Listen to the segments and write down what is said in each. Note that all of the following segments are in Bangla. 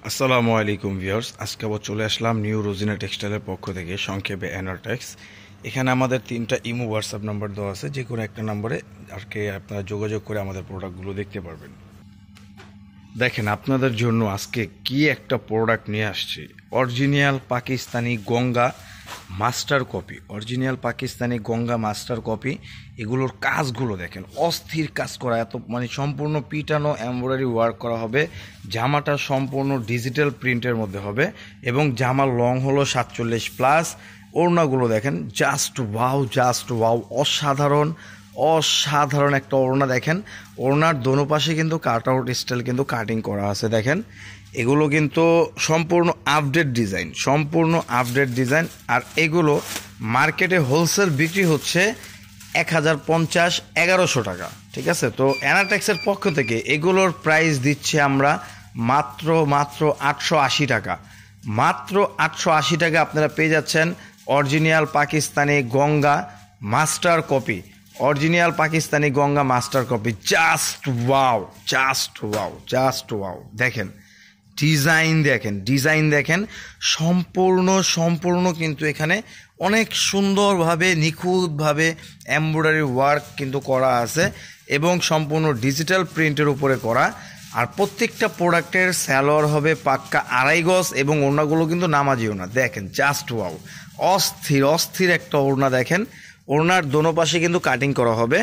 আসসালামু আলাইকুম ভিউয়ার্স, আজকে আবার চলে আসলাম নিউ রোজিনা টেক্সটাইলের পক্ষ থেকে, সংক্ষেপে এনারটেক্স। এখানে আমাদের 3টা ইমো হোয়াটসঅ্যাপ নাম্বার দেওয়া আছে, যে কোনো একটা নম্বরে আর কি আপনারা যোগাযোগ করে আমাদের প্রোডাক্টগুলো দেখতে পারবেন। দেখেন আপনাদের জন্য আজকে কি একটা প্রোডাক্ট নিয়ে আসছি। Original Pakistani Ganga master copy, original Pakistani Ganga master copy. এগুলোর কাজগুলো দেখেন, অস্থির কাজ করা, এত মানে সম্পূর্ণ পিটানো এমব্রয়ডারি ওয়ার্ক করা হবে। জামাটা সম্পূর্ণ ডিজিটাল প্রিন্টের মধ্যে হবে এবং জামার লং হলো 47+। ওড়নাগুলো দেখেন, জাস্ট ওয়াও, অসাধারণ অসাধারণ একটা ওড়না। দেখেন ওড়নার দোনো পাশে কিন্তু কাট আউট স্টাইল কিন্তু কাটিং করা আছে। দেখেন এগুলো কিন্তু সম্পূর্ণ আপডেট ডিজাইন। আর এগুলো মার্কেটে হোলসেল বিক্রি হচ্ছে 1050-1100 টাকা, ঠিক আছে। তো এনারটেক্সের পক্ষ থেকে এগুলোর প্রাইস দিচ্ছে আমরা মাত্র 880 টাকা। মাত্র 880 টাকা আপনারা পেয়ে যাচ্ছেন original Pakistani Ganga master copy. Original Pakistani Ganga master copy, just wow. দেখেন ডিজাইন দেখেন, সম্পূর্ণ কিন্তু এখানে অনেক সুন্দরভাবে নিখুঁতভাবে এমব্রয়ডারি ওয়ার্ক কিন্তু করা আছে এবং সম্পূর্ণ ডিজিটাল প্রিন্টের উপরে করা। আর প্রত্যেকটা প্রোডাক্টের স্যালোয়ার হবে পাক্কা 2.5 গজ এবং ওড়নাগুলো কিন্তু নামাজি ওড়না। দেখেন জাস্ট ওয়াও, অস্থির একটা ওড়না। দেখেন ওড়নার দোনো পাশে কিন্তু কাটিং করা হবে,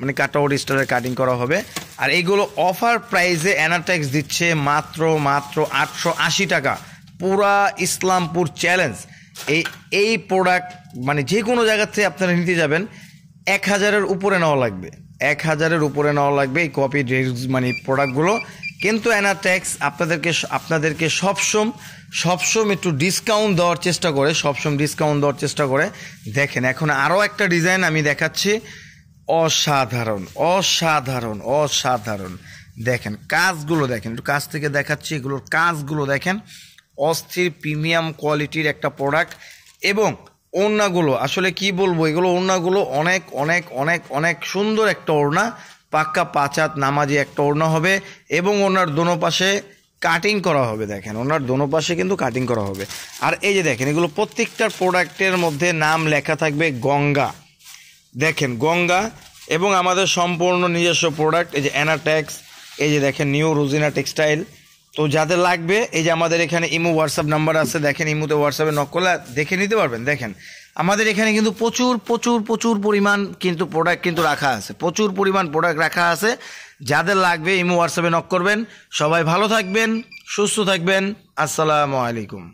মানে কাট আউট স্টাইলের কাটিং করা হবে। আর এইগুলো অফার প্রাইসে এনারটেক্স দিচ্ছে মাত্র 880 টাকা। পুরা ইসলামপুর চ্যালেঞ্জ এই প্রোডাক্ট, মানে যে কোনো জায়গা থেকে আপনারা নিতে যাবেন 1000-এর উপরে নেওয়া লাগবে, 1000-এর উপরে নেওয়া লাগবে এই কপি মানে প্রোডাক্টগুলো। কিন্তু এনারটেক্স আপনাদেরকে সবসময় একটু ডিসকাউন্ট দেওয়ার চেষ্টা করে। দেখেন এখন আরও একটা ডিজাইন আমি দেখাচ্ছি, অসাধারণ। দেখেন কাজগুলো দেখেন, একটু কাছ থেকে দেখাচ্ছি। এগুলোর কাজগুলো দেখেন, অস্থির প্রিমিয়াম কোয়ালিটির একটা প্রোডাক্ট। এবং ওড়নাগুলো আসলে কি বলবো, এগুলো ওড়নাগুলো অনেক সুন্দর একটা ওড়না, পাক্কা 5 হাত নামাজি একটা ওড়না হবে এবং ওড়নার দোনো পাশে কাটিং করা হবে। দেখেন ওনার দোনো পাশে কিন্তু কাটিং করা হবে। আর এই যে দেখেন এগুলো প্রত্যেকটার প্রোডাক্টের মধ্যে নাম লেখা থাকবে গঙ্গা। দেখেন গঙ্গা এবং আমাদের সম্পূর্ণ নিজস্ব প্রোডাক্ট, এই যে এনারটেক্স, এই যে দেখেন নিউ রোজিনা টেক্সটাইল। তো যাদের লাগবে, এই যে আমাদের এখানে ইমো হোয়াটসঅ্যাপ নাম্বার আছে, দেখেন ইমোতে হোয়াটসঅ্যাপে নক করলে দেখে নিতে পারবেন। দেখেন আমাদের এখানে কিন্তু প্রচুর পরিমাণ কিন্তু প্রোডাক্ট কিন্তু রাখা আছে, প্রচুর পরিমাণ প্রোডাক্ট রাখা আছে। যাদের লাগবে ইমো হোয়াটসঅ্যাপে নক করবেন। সবাই ভালো থাকবেন, সুস্থ থাকবেন। আসসালামু আলাইকুম।